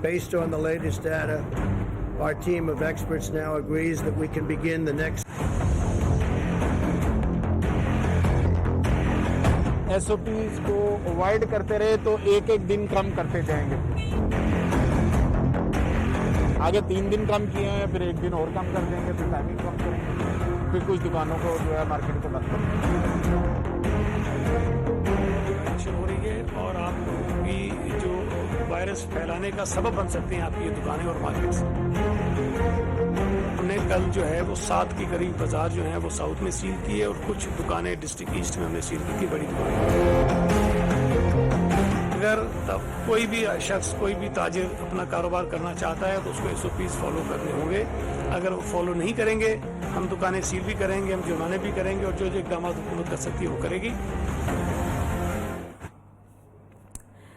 Based on the latest data, our team of experts now agrees that we can begin the next SOPs को avoid करते रहे तो एक एक दिन कम करते जाएंगे। आगे 3 दिन कम किए हैं, फिर 1 दिन और कम कर देंगे, फिर टाइमिंग कम करेंगे, फिर कुछ दुकानों को जो है मार्केट को बंद करेंगे। हो रही है और आप लोगों की जो वायरस फैलाने का सबब बन सकते हैं आपकी दुकानें और मार्केट से। हमने कल जो है वो 7 के करीब बाजार जो है वो साउथ में सील किए और कुछ दुकानें डिस्ट्रिक्ट ईस्ट में हमने सील की थी, बड़ी दुकानें। अगर तब कोई भी शख्स कोई भी ताजिर अपना कारोबार करना चाहता है तो उसको SOPs फॉलो करने होंगे। अगर वो फॉलो नहीं करेंगे हम दुकानें सील भी करेंगे, हम जुर्माने भी करेंगे और जो जो इक़दाम हुकूमत कर सकती है वो करेगी।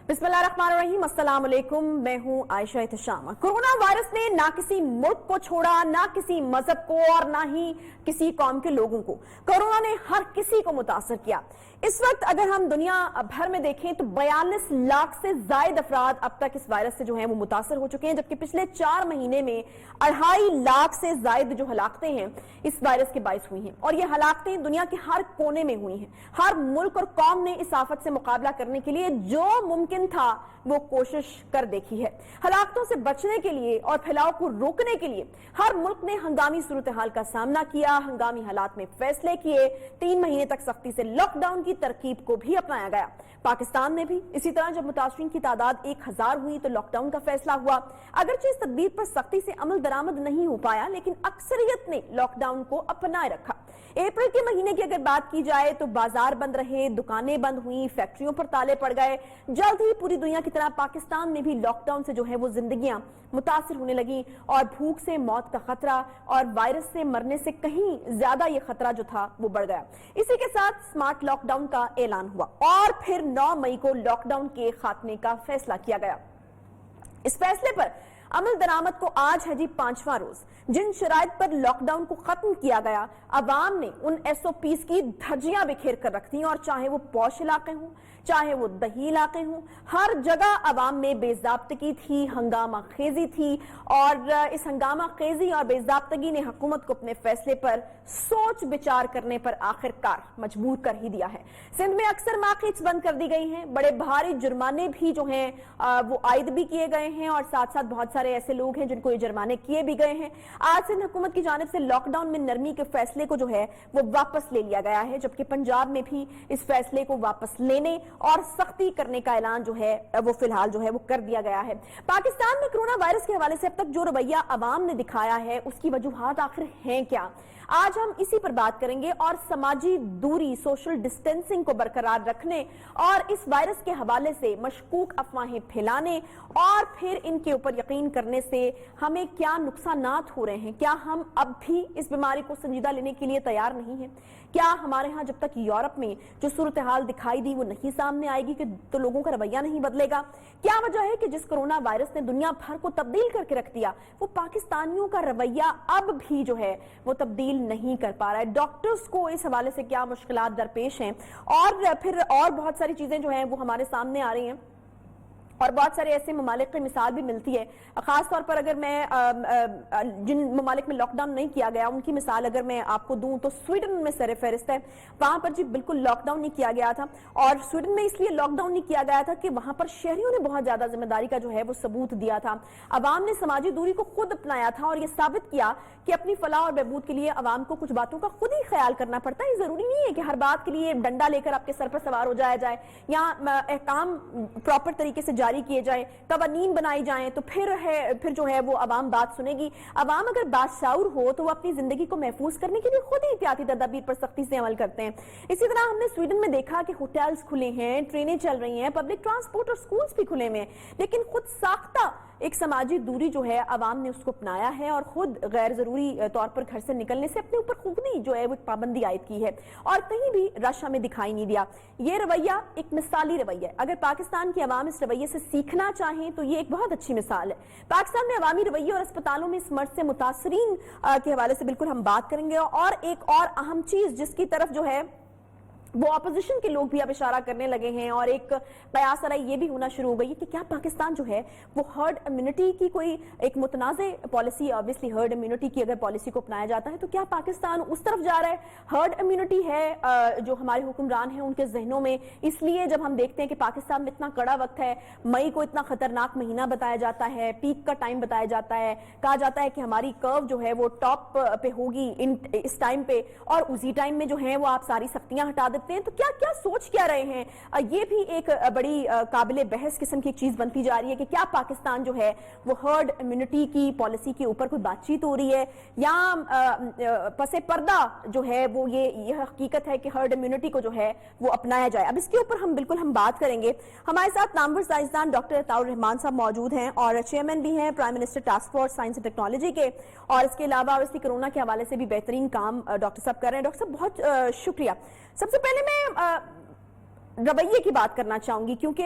बिस्मिल्लाहिर्रहमानिर्रहीम, अस्सलाम वालेकुम। मैं हूं आयशा इत्शाम। कोरोना वायरस ने ना किसी मुल्क को छोड़ा, ना किसी मजहब को और ना ही किसी कौम के लोगों को। कोरोना ने हर किसी को मुतासर किया। इस वक्त अगर हम दुनिया भर में देखें तो 42 लाख से ज्यादा अफराद अब तक इस वायरस से जो हैं वो मुतासर हो चुके हैं, जबकि पिछले 4 महीने में 2.5 लाख से ज्यादा जो हलाकतें हैं इस वायरस के बाइस हुई हैं। और ये हलाकतें दुनिया के हर कोने में हुई हैं। हर मुल्क और कौम ने इस आफत से मुकाबला करने के लिए जो मुमकिन था वो कोशिश कर देखी है। हलाकतों से बचने के लिए और फैलाव को रोकने के लिए हर मुल्क ने हंगामी सूरत हाल का सामना किया, हंगामी हालात में फैसले किए। 3 महीने तक सख्ती से लॉकडाउन की तरकीब को भी अपनाया गया। पाकिस्तान में भी इसी तरह जब मुतासरीन की तादाद 1000 हुई तो लॉकडाउन का फैसला हुआ। अगरचे इस तदबीर पर सख्ती से अमल दरामद नहीं हो पाया, लेकिन अक्सरियत ने लॉकडाउन को अपनाए रखा। अप्रैल के महीने की अगर बात की जाए तो बाजार बंद रहे, दुकानें बंद हुई, फैक्ट्रियों पर ताले पड़ गए। जल्द ही पूरी दुनिया की तरह पाकिस्तान में भी लॉकडाउन से जो है वो जिंदगियां मुतासिर होने लगी और भूख से मौत का खतरा और वायरस से मरने से कहीं ज्यादा ये खतरा जो था वो बढ़ गया। इसी के साथ स्मार्ट लॉकडाउन का ऐलान हुआ और फिर 9 मई को लॉकडाउन के खात्मे का फैसला किया गया। इस फैसले पर अमल दरामद को आज है जी 5वां रोज। जिन शराइत पर लॉकडाउन को खत्म किया गया, अवाम ने उन SOPs की धज्जियां बिखेर कर रख दी और चाहे वो पौश इलाके हों, चाहे वो दही इलाके हों, हर जगह अवाम में बेजाब्तगी थी, हंगामा खेजी थी। और इस हंगामा खेजी और बेजाब्तगी ने हुकूमत को अपने फैसले पर सोच विचार करने पर आखिरकार मजबूर कर ही दिया है। सिंध में अक्सर मार्केट्स बंद कर दी गई हैं, बड़े भारी जुर्माने भी जो हैं वो आयद भी किए गए हैं और साथ साथ बहुत सारे ऐसे लोग हैं जिनको ये जुर्माने किए भी गए हैं। आज सिंध हुकूमत की जानिब से लॉकडाउन में नरमी के फैसले को जो है वो वापस ले लिया गया है, जबकि पंजाब में भी इस फैसले को वापस लेने और सख्ती करने का ऐलान जो है वो फिलहाल जो है वो कर दिया गया है। पाकिस्तान में कोरोना वायरस के हवाले से अब तक जो रवैया अवाम ने दिखाया है उसकी वजूहात आखिर हैं क्या, आज हम इसी पर बात करेंगे और समाजी दूरी, सोशल डिस्टेंसिंग को बरकरार रखने और इस वायरस के हवाले से मशकूक अफवाहें फैलाने और फिर इनके ऊपर यकीन करने से हमें क्या नुकसानात हो रहे हैं। क्या हम अब भी इस बीमारी को संजीदा लेने के लिए तैयार नहीं हैं? क्या हमारे यहाँ जब तक यूरोप में जो सूरत हाल दिखाई दी वो नहीं सामने आएगी कि तो लोगों का रवैया नहीं बदलेगा? क्या वजह है कि जिस कोरोना वायरस ने दुनिया भर को तब्दील करके रख दिया वो पाकिस्तानियों का रवैया अब भी जो है वो तब्दील नहीं कर पा रहा है? डॉक्टर्स को इस हवाले से क्या मुश्किलात दरपेश हैं और फिर और बहुत सारी चीजें जो हैं वो हमारे सामने आ रही हैं और बहुत सारे ऐसे ममालिक की मिसाल भी मिलती है। खासतौर पर अगर मैं जिन ममालिक में लॉकडाउन नहीं किया गया उनकी मिसाल अगर मैं आपको दूं तो स्वीडन में सर फहरिस्त है। वहां पर जी बिल्कुल लॉकडाउन नहीं किया गया था और स्वीडन में इसलिए लॉकडाउन नहीं किया गया था कि वहां पर शहरियों ने बहुत ज्यादा जिम्मेदारी का जो है वो सबूत दिया था। अवाम ने समाजी दूरी को खुद अपनाया था और यह साबित किया कि अपनी फलाह और बहबूद के लिए अवाम को कुछ बातों का खुद ही ख्याल करना पड़ता है। जरूरी नहीं है कि हर बात के लिए डंडा लेकर आपके सर पर सवार हो जाया जाए या अहकाम प्रॉपर तरीके से जारी किए जाए, कवानीन बनाई जाएं तो फिर जो है वो अवाम बात सुनेगी। अवाम अगर बाशाऊर हो तो वो अपनी जिंदगी को महफूज करने के लिए खुद ही एहतियाती तदाबीर पर सख्ती से अमल करते हैं। इसी तरह हमने स्वीडन में देखा कि होटल्स खुले हैं, ट्रेनें चल रही हैं, पब्लिक ट्रांसपोर्ट और स्कूल्स भी खुले हैं, लेकिन खुद साख्ता एक समाजी दूरी जो है अवाम ने उसको अपनाया है और खुद गैर जरूरी तौर पर घर से निकलने से अपने ऊपर खुद ही जो है वो पाबंदी आयद की है और कहीं भी रश हमें दिखाई नहीं दिया। ये रवैया एक मिसाली रवैया है। अगर पाकिस्तान की अवाम इस रवैये से सीखना चाहें तो ये एक बहुत अच्छी मिसाल है। पाकिस्तान में अवामी रवैये और अस्पतालों में इस मर्ज से मुतासरीन के हवाले से बिल्कुल हम बात करेंगे और एक और अहम चीज जिसकी तरफ जो है वो अपोजिशन के लोग भी अब इशारा करने लगे हैं और एक कयास आराई ये भी होना शुरू हो गई है कि क्या पाकिस्तान जो है वो हर्ड इम्यूनिटी की कोई एक मुतनाज़े पॉलिसी, ऑब्वियसली हर्ड इम्यूनिटी की अगर पॉलिसी को अपनाया जाता है तो क्या पाकिस्तान उस तरफ जा रहा है? हर्ड इम्यूनिटी है जो हमारे हुक्मरान हैं उनके जहनों में, इसलिए जब हम देखते हैं कि पाकिस्तान में इतना कड़ा वक्त है, मई को इतना खतरनाक महीना बताया जाता है, पीक का टाइम बताया जाता है, कहा जाता है कि हमारी कर्व जो है वो टॉप पे होगी इस टाइम पे, और उसी टाइम में जो है वो आप सारी सख्तियां हटा देते हैं। तो क्या क्या सोच क्या रहे हैं? ये भी एक बड़ी काबिले बहस किस्म की चीज बनती जा रही है कि क्या पाकिस्तान जो है वो हर्ड इम्यूनिटी की पॉलिसी के ऊपर कोई बातचीत हो रही है या पसे पर्दा जो है वो ये हकीकत है कि हर्ड इम्यूनिटी को जो है वो अपनाया जाए। अब इसके ऊपर हम बात करेंगे। हमारे साथ नामवर साइंसदान डॉक्टर अताउर रहमान साहब मौजूद हैं और चेयरमैन भी हैं prime minister task force science and technology के, और इसके अलावा ऑब्वियसली कोरोना के हवाले से भी बेहतरीन काम डॉक्टर साहब कर रहे हैं। डॉक्टर साहब बहुत शुक्रिया। सबसे पहले मैं रवैये की बात करना चाहूंगी क्योंकि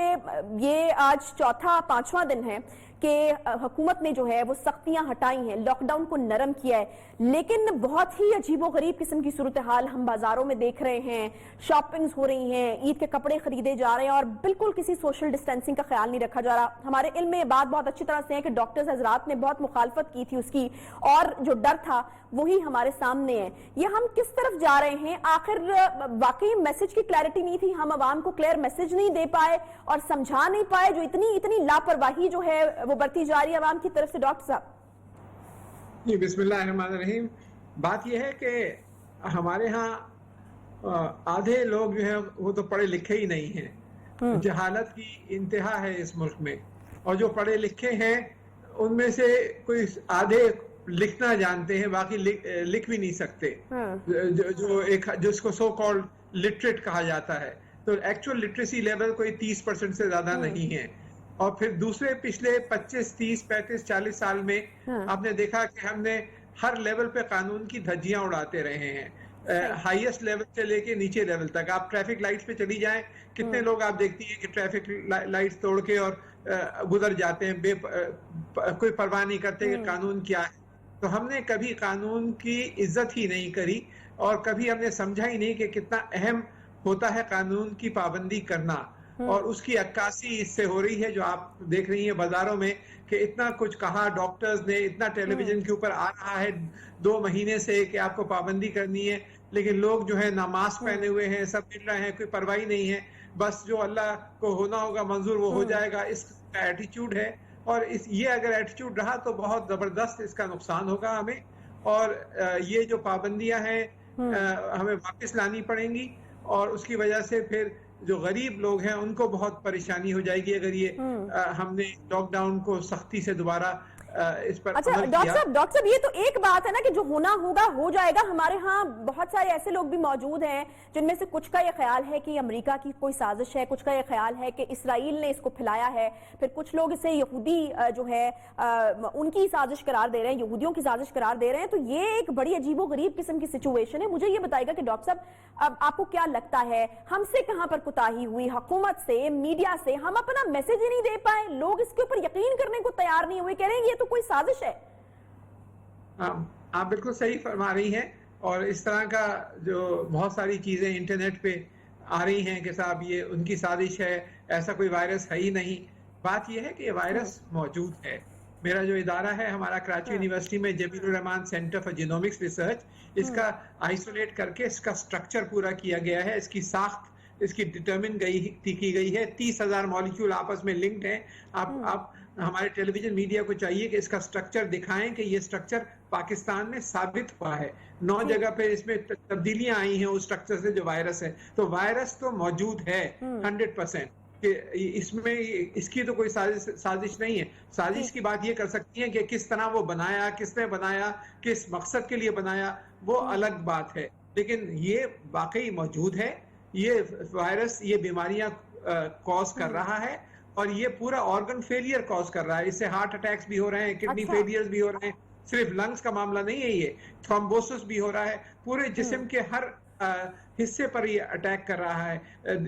ये आज चौथा पांचवा दिन है कि हुकूमत ने जो है वो सख्तियां हटाई हैं, लॉकडाउन को नरम किया है, लेकिन बहुत ही अजीबोगरीब किस्म की सूरत हाल हम बाजारों में देख रहे हैं। शॉपिंग्स हो रही हैं, ईद के कपड़े खरीदे जा रहे हैं और बिल्कुल किसी सोशल डिस्टेंसिंग का ख्याल नहीं रखा जा रहा। हमारे इल्म में बात बहुत अच्छी तरह से है कि डॉक्टर्स हजरात ने बहुत मुखालफत की थी उसकी, और जो डर था वही हमारे सामने है। ये हम किस तरफ जा रहे हैं? आखिर वाकई मैसेज की क्लैरिटी नहीं थी, हम आवाम को क्लियर मैसेज नहीं दे पाए और समझा नहीं पाए, जो इतनी लापरवाही जो है वो बरती जा रही है आवाम की तरफ से। डॉक्टर साहब जी, बिस्मिल्लाहिर्रहमानिर्रहीम। बात यह है कि हमारे यहाँ आधे लोग जो है वो तो पढ़े लिखे ही नहीं हैं। जहालत की इंतहा है इस मुल्क में, और जो पढ़े लिखे हैं उनमें से कोई आधे लिखना जानते हैं, बाकी लिख भी नहीं सकते। जिसको सो कॉल्ड लिटरेट कहा जाता है, तो एक्चुअल लिटरेसी लेवल कोई 30% से ज्यादा नहीं है। और फिर दूसरे पिछले 25, 30, 35, 40 साल में आपने देखा कि हमने हर लेवल पे कानून की धज्जियां उड़ाते रहे हैं, हाईएस्ट लेवल से लेके नीचे लेवल तक। आप ट्रैफिक लाइट्स पे चली जाएं, कितने लोग आप देखती हैं कि ट्रैफिक लाइट्स तोड़ के और गुजर जाते हैं, कोई परवाह नहीं करते कि कानून क्या है। तो हमने कभी कानून की इज्जत ही नहीं करी और कभी हमने समझा ही नहीं कि कितना अहम होता है कानून की पाबंदी करना, और उसकी अक्कासी इससे हो रही है जो आप देख रही हैं बाजारों में कि इतना कुछ कहा डॉक्टर्स ने, इतना टेलीविजन के ऊपर आ रहा है 2 महीने से कि आपको पाबंदी करनी है, लेकिन लोग जो है ना मास्क पहने हुए हैं, सब मिल रहे हैं, कोई परवाही नहीं है, बस जो अल्लाह को होना होगा मंजूर वो हो जाएगा, इसका एटीट्यूड है। और ये अगर एटीट्यूड रहा तो बहुत जबरदस्त इसका नुकसान होगा हमें, और ये जो पाबंदियां हैं हमें वापस लानी पड़ेंगी, और उसकी वजह से फिर जो गरीब लोग हैं उनको बहुत परेशानी हो जाएगी अगर ये हमने लॉकडाउन को सख्ती से दोबारा इस पर। अच्छा डॉक्टर साहब ये तो एक बात है ना कि जो होना होगा हो जाएगा। हमारे यहाँ बहुत सारे ऐसे लोग भी मौजूद हैं जिनमें से कुछ का ये ख्याल है कि अमेरिका की कोई साजिश है, कुछ का ये ख्याल है कि इसराइल ने इसको फैलाया है, फिर कुछ लोग इसे यहूदी जो है उनकी साजिश करार दे रहे हैं, यहूदियों की साजिश करार दे रहे हैं। तो ये एक बड़ी अजीबोगरीब किस्म की सिचुएशन है। मुझे ये बताएगा कि डॉक्टर साहब अब आपको क्या लगता है हमसे कहां पर कोताही हुई, हुकूमत से, मीडिया से? हम अपना मैसेज ही नहीं दे पाए, लोग इसके ऊपर यकीन करने को तैयार नहीं हुए, कह रहे हैं ये तो कोई साजिश है। आप बिल्कुल सही फरमा रही हैं, और इस तरह का जो बहुत सारी चीजें इंटरनेट पे आ रही हैं कि साहब ये उनकी साजिश है, ऐसा कोई वायरस है ही नहीं। बात यह है कि ये वायरस मौजूद है। मेरा जो इदारा है हमारा कराची यूनिवर्सिटी में Jamilur Rahman centre for genomics research, इसका आइसोलेट करके इसका स्ट्रक्चर पूरा किया गया है, इसकी साख्त इसकी डिटर्मिन की गई है। 30,000 मॉलिक्यूल आपस में लिंक्ड हैं। आप हमारे टेलीविजन मीडिया को चाहिए कि इसका स्ट्रक्चर दिखाएं कि ये स्ट्रक्चर पाकिस्तान में साबित हुआ है। 9 जगह पे इसमें तब्दीलियां आई हैं उस स्ट्रक्चर से जो वायरस है। तो वायरस तो मौजूद है 100%, कि इसमें इसकी तो कोई साजिश नहीं है। साजिश की बात ये कर सकती है कि किस तरह वो बनाया, किसने बनाया, किस मकसद के लिए बनाया, वो अलग बात है। लेकिन ये वाकई मौजूद है, ये वायरस ये बीमारियां कॉज कर रहा है, और ये पूरा ऑर्गन फेलियर कॉज कर रहा है। इससे हार्ट अटैक्स भी हो रहे हैं, किडनी फेलियर्स भी हो रहे हैं। सिर्फ लंग्स का मामला नहीं है, ये थ्रोम्बोसिस भी हो रहा है। पूरे जिस्म के हर हिस्से पर ये अटैक कर रहा है,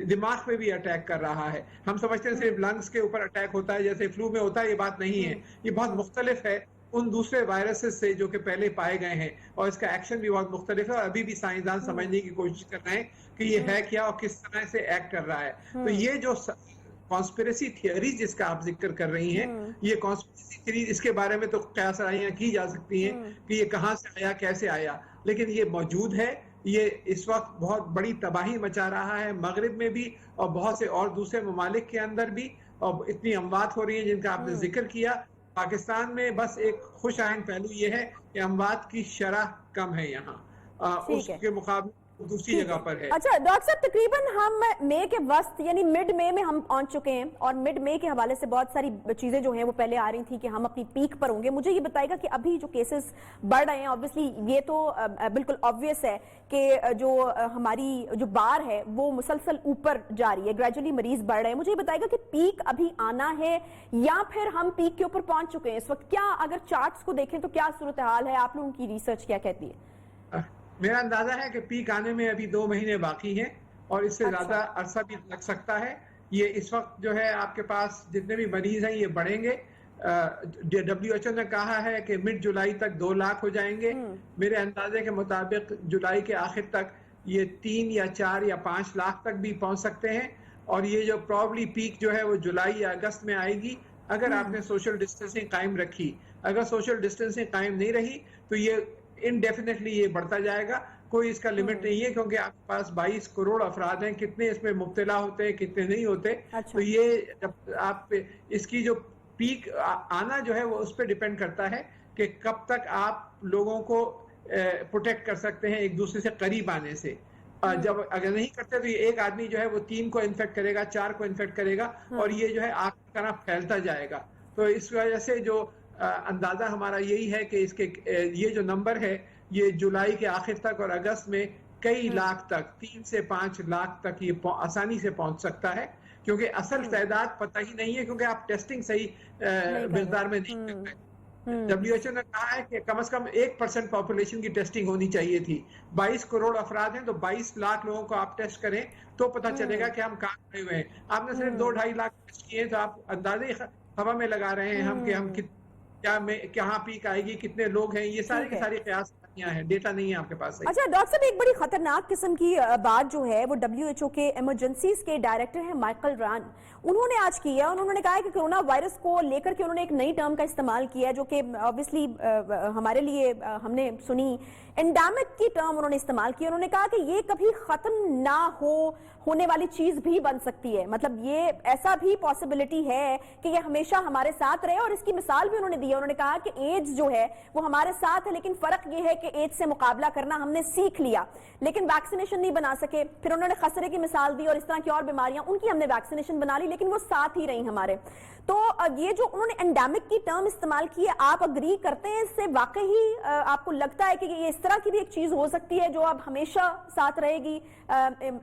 दिमाग पे भी अटैक कर रहा है। हम समझते हैं सिर्फ लंग्स के ऊपर अटैक होता है जैसे फ्लू में होता है, ये बात नहीं है। ये बहुत मुख्तलिफ है, उन दूसरे वायरसेस से जो कि पहले पाए गए हैं, और इसका एक्शन भी बहुत मुख्तलिफ है और अभी भी साइंसदान समझने की कोशिश कर रहे हैं कि ये है क्या और किस तरह से एक्ट कर रहा है। तो ये जो कॉन्स्पिरेसी थियरीज जिसका आप जिक्र कर रही हैं, ये कॉन्स्पिरेसी थियरी, इसके बारे में तो कयासराइयां की जा सकती हैं कि ये कहां से आया, कैसे आया, लेकिन ये मौजूद है। ये इस वक्त बहुत बड़ी तबाही मचा रहा है मगरिब में भी और बहुत से और दूसरे ममालिक के अंदर भी, और इतनी अमवात हो रही है जिनका आपने जिक्र किया। पाकिस्तान में बस एक खुश आइन पहलू ये है कि अमवात की शरह कम है यहाँ, उसके मुकाबले दूसरी जगह पर है। अच्छा डॉक्टर साहब, तकरीबन हम मई के वस्त यानी मिड मई में हम पहुंच चुके हैं और मिड मई के हवाले से बहुत सारी चीजें जो हैं वो पहले आ रही थी कि हम अपनी पीक पर होंगे। मुझे ये बताएगा कि अभी जो केसेस बढ़ रहे हैं, ऑब्वियसली ये तो बिल्कुल ऑब्वियस है कि जो हमारी जो बार है वो मुसलसल ऊपर जा रही है, ग्रेजुअली मरीज बढ़ रहे हैं। मुझे ये बताएगा कि पीक अभी आना है या फिर हम पीक के ऊपर पहुंच चुके हैं इस वक्त? क्या अगर चार्ट्स को देखें तो क्या सूरत हाल है, आप लोगों की रिसर्च क्या कहती है? मेरा अंदाजा है कि पीक आने में अभी 2 महीने बाकी हैं और इससे ज्यादा अरसा भी लग सकता है। ये इस वक्त जो है आपके पास जितने भी मरीज हैं ये बढ़ेंगे। WHO ने कहा है कि मिड जुलाई तक 2 लाख हो जाएंगे। मेरे अंदाजे के मुताबिक जुलाई के आखिर तक ये 3 या 4 या 5 लाख तक भी पहुंच सकते हैं। और ये जो प्रॉब्ली पीक जो है वो जुलाई या अगस्त में आएगी अगर आपने सोशल डिस्टेंसिंग कायम रखी। अगर सोशल डिस्टेंसिंग कायम नहीं रही तो ये इनडेफिनेटली ये बढ़ता जाएगा। कोई इसका लिमिट नहीं है क्योंकि आपके पास 22 करोड़ अफराद हैं, कितने इसमें मुब्तला होते हैं कितने नहीं होते। अच्छा। तो ये जब आप इसकी जो पीक आना जो है वो उस पर डिपेंड करता है कि कब तक आप लोगों को प्रोटेक्ट कर सकते हैं एक दूसरे से करीब आने से। जब अगर नहीं करते तो ये एक आदमी जो है वो 3 को इन्फेक्ट करेगा, 4 को इन्फेक्ट करेगा और ये जो है आग की तरह फैलता जाएगा। तो इस वजह से जो अंदाजा हमारा यही है कि इसके ये जो नंबर है ये जुलाई के आखिर तक और अगस्त में कई लाख तक, 3 से 5 लाख तक ये आसानी से पहुंच सकता है, क्योंकि असल तादाद पता ही नहीं है क्योंकि आप टेस्टिंग सही मिकदार में नहीं करते। WHO ने कहा है कि कम से कम 1% पॉपुलेशन की टेस्टिंग होनी चाहिए थी। 22 करोड़ अफराद हैं तो 22 लाख लोगों को आप टेस्ट करें तो पता चलेगा कि हम कहाँ खड़े हुए हैं। आपने सिर्फ 2-2.5 लाख टेस्ट किए तो आप अंदाजे हवा में लगा रहे हैं हम कि हम कहाँ पीक आएगी, कितने लोग हैं, ये सारी की सारी कयास है, डेटा नहीं है आपके पास। अच्छा डॉक्टर साहब, एक बड़ी खतरनाक किस्म की बात जो है वो WHO के इमरजेंसीज के डायरेक्टर हैं माइकल रान, उन्होंने आज किया। उन्होंने कहा है कि कोरोना वायरस को लेकर के उन्होंने एक नई टर्म का इस्तेमाल किया जो कि ऑब्वियसली हमारे लिए हमने सुनी, एंडेमिक की टर्म उन्होंने इस्तेमाल की। उन्होंने कहा कि ये कभी खत्म ना होने वाली चीज भी बन सकती है, मतलब ये ऐसा भी पॉसिबिलिटी है कि ये हमेशा हमारे साथ रहे। और इसकी मिसाल भी उन्होंने दी है। उन्होंने कहा कि एड्स जो है वो हमारे साथ है, लेकिन फर्क ये है कि एड्स से मुकाबला करना हमने सीख लिया लेकिन वैक्सीनेशन नहीं बना सके। फिर उन्होंने खसरे की मिसाल दी और इस तरह की और बीमारियां, उनकी हमने वैक्सीनेशन बना ली लेकिन वो साथ ही रही हमारे। तो ये जो उन्होंने एंडेमिक की टर्म इस्तेमाल की है, आप अग्री करते हैं इससे? वाकई आपको लगता है कि ये इस तरह की भी एक चीज हो सकती है जो अब हमेशा साथ रहेगी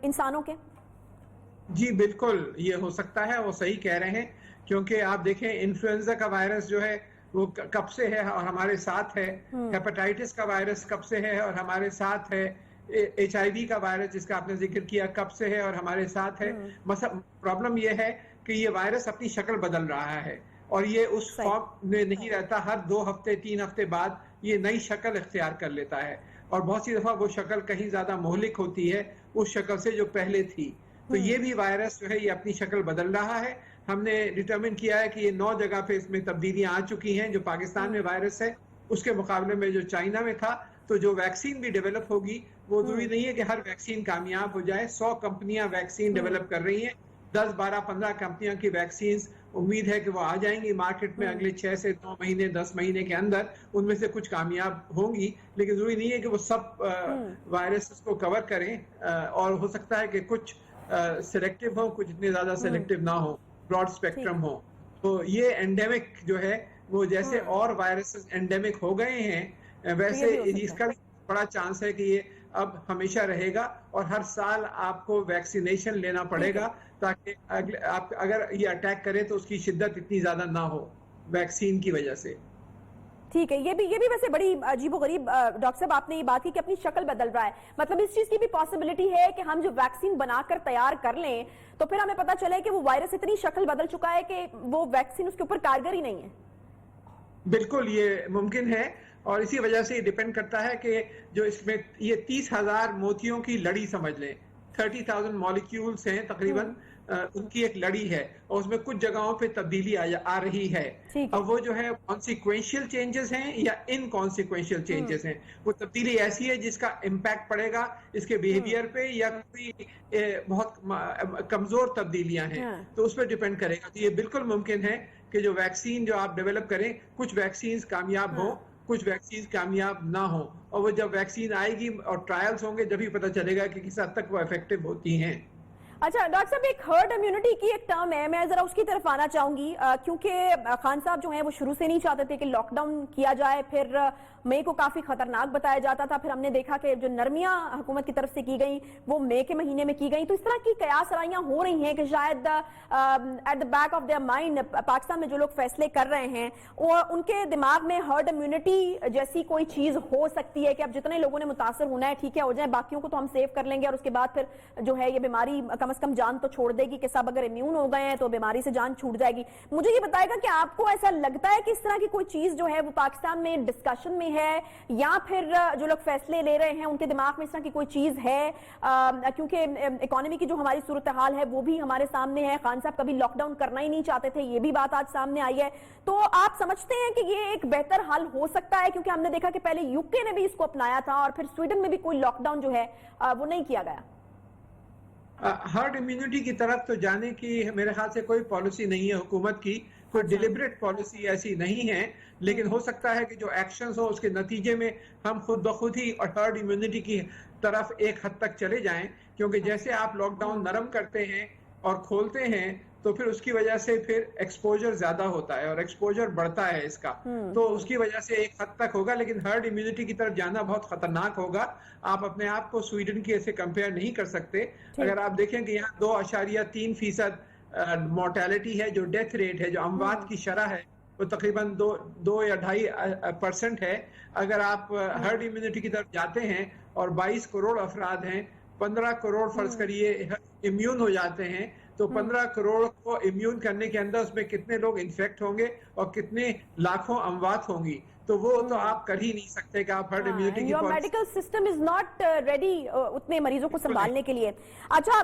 इंसानों के? जी बिल्कुल, ये हो सकता है, वो सही कह रहे हैं। क्योंकि आप देखें इन्फ्लुएंजा का वायरस जो है वो कब से है और हमारे साथ है, हेपेटाइटिस का वायरस कब से है और हमारे साथ है, HIV का वायरस जिसका आपने जिक्र किया कब से है और हमारे साथ है। प्रॉब्लम ये है कि ये वायरस अपनी शक्ल बदल रहा है और ये उस फॉर्म में नहीं रहता। हर 2 हफ्ते 3 हफ्ते बाद ये नई शक्ल इख्तियार कर लेता है और बहुत सी दफा वो शक्ल कहीं ज्यादा मोहलिक होती है उस शक्ल से जो पहले थी। तो ये भी वायरस जो है ये अपनी शक्ल बदल रहा है। हमने डिटरमिन किया है कि ये 9 जगह पे इसमें तब्दीलियां आ चुकी हैं। जो पाकिस्तान में वायरस है उसके मुकाबले में जो चाइना में था, तो जो वैक्सीन भी डेवलप होगी वो जरूरी नहीं है कि हर वैक्सीन कामयाब हो जाए। 100 कंपनियां वैक्सीन डेवलप कर रही हैं, 10, 12, 15 कंपनियों की वैक्सीन उम्मीद है कि वो आ जाएंगी मार्केट में अगले 6 से 9 महीने 10 महीने के अंदर। उनमें से कुछ कामयाब होंगी लेकिन जरूरी नहीं है कि वो सब वायरस को कवर करें और हो सकता है कि कुछ सिलेक्टिव हो, कुछ इतने ज्यादा सिलेक्टिव ना हो, ब्रॉड स्पेक्ट्रम हो। तो ये एंडेमिक जो है वो जैसे और वायरसेस एंडेमिक हो गए हैं वैसे इसका भी बड़ा चांस है कि ये अब हमेशा रहेगा और हर साल आपको वैक्सीनेशन लेना पड़ेगा ताकि आप अगर ये अटैक करे तो उसकी शिद्दत इतनी ज्यादा ना हो वैक्सीन की वजह से। ठीक है, ये भी वैसे बड़ी अजीबोगरीब डॉक्टर साहब आपने ये बात की कि अपनी शक्ल बदल रहा है। मतलब इस चीज की भी पॉसिबिलिटी है कि हम जो वैक्सीन बनाकर तैयार कर लें तो फिर हमें पता चले कि वो वायरस इतनी शक्ल बदल चुका है कि वो वैक्सीन उसके ऊपर कारगर ही नहीं है। बिल्कुल ये मुमकिन है, और इसी वजह से ये डिपेंड करता है कि जो इसमें ये 30,000 मोतियों की लड़ी समझ लें, 30,000 मॉलिक्यूल्स हैं तकरीबन, उनकी एक लड़ी है, और उसमें कुछ जगहों पे तब्दीली आ रही है। अब वो जो है कॉन्सिक्वेंशियल चेंजेस हैं या इनकॉन्सिक्वेंशियल चेंजेस हैं, वो तब्दीली ऐसी है जिसका इम्पैक्ट पड़ेगा इसके बिहेवियर पे, या कोई बहुत कमजोर तब्दीलियां हैं तो उस पर डिपेंड करेगा। तो ये बिल्कुल मुमकिन है कि जो वैक्सीन जो आप डेवलप करें, कुछ वैक्सीन कामयाब हों, कुछ वैक्सीन कामयाब ना हो, और वो जब वैक्सीन आएगी और ट्रायल्स होंगे जब ही पता चलेगा कि किस हद तक वो इफेक्टिव होती हैं। अच्छा डॉक्टर साहब, एक हर्ड इम्यूनिटी की एक टर्म है, मैं जरा उसकी तरफ आना चाहूंगी, क्योंकि खान साहब जो हैं वो शुरू से नहीं चाहते थे कि लॉकडाउन किया जाए, फिर मई को काफी खतरनाक बताया जाता था, फिर हमने देखा कि जो नरमियां हुकूमत की तरफ से की गई वो मई के महीने में की गई। तो इस तरह की कयासराइयां हो रही हैं कि शायद at the back of their mind Pakistan में जो लोग फैसले कर रहे हैं और उनके दिमाग में हर्ड इम्यूनिटी जैसी कोई चीज हो सकती है कि अब जितने लोगों ने मुतासर होना है ठीक है हो जाए, बाकियों को तो हम सेव कर लेंगे, और उसके बाद फिर जो है ये बीमारी कम से कम जान तो छोड़ देगी कि सब अगर इम्यून हो गए हैं तो बीमारी से जान छूट जाएगी। मुझे ये बताएगा कि आपको ऐसा लगता है कि इस तरह की कोई चीज जो है वो पाकिस्तान में डिस्कशन में है, या फिर जो लोग फैसले ले रहे हैं उनके दिमाग में इस तरह की कोई चीज है? क्योंकि इकोनॉमी की जो हमारी सूरत हाल है वो भी हमारे सामने है, खान साहब कभी लॉकडाउन करना ही नहीं चाहते थे, ये भी बात आज सामने आई है। तो आप समझते हैं कि ये एक बेहतर हल हो सकता है? क्योंकि हमने देखा कि पहले यूके ने भी इसको अपनाया था और फिर स्वीडन में भी कोई लॉकडाउन जो है वो नहीं किया गया। हर्ड इम्यूनिटी की तरफ तो जाने की मेरे ख्याल से कोई पॉलिसी नहीं है हुकूमत की, कोई डिलिबरेट पॉलिसी ऐसी नहीं है, लेकिन हो सकता है कि जो एक्शंस हो उसके नतीजे में हम खुद ब खुद ही हर्ड इम्यूनिटी की तरफ एक हद तक चले जाएं, क्योंकि जैसे आप लॉकडाउन नरम करते हैं और खोलते हैं तो फिर उसकी वजह से फिर एक्सपोजर ज्यादा होता है और एक्सपोजर बढ़ता है इसका, तो उसकी वजह से एक हद तक होगा, लेकिन हर्ड इम्यूनिटी की तरफ जाना बहुत खतरनाक होगा। आप अपने आप को स्वीडन की ऐसे कंपेयर नहीं कर सकते। अगर आप देखें कि यहाँ 2.3% मोर्टेलिटी है, जो डेथ रेट है, जो अमवात की शरह है वो तकरीबन 2 या 2.5% है। अगर आप हर्ड इम्यूनिटी की तरफ जाते हैं और 22 करोड़ अफराद हैं, 15 करोड़ फर्ज करिए इम्यून हो जाते हैं, तो 15 करोड़ को इम्यून करने के अंदर उसमें कितने लोग इन्फेक्ट होंगे और कितने लाखों अमवात होंगी, तो वो तो आप कर ही नहीं सकते कि आप हर्ड इम्यूनिटी की medical system is not ready उतने मरीजों को संभालने के लिए। अच्छा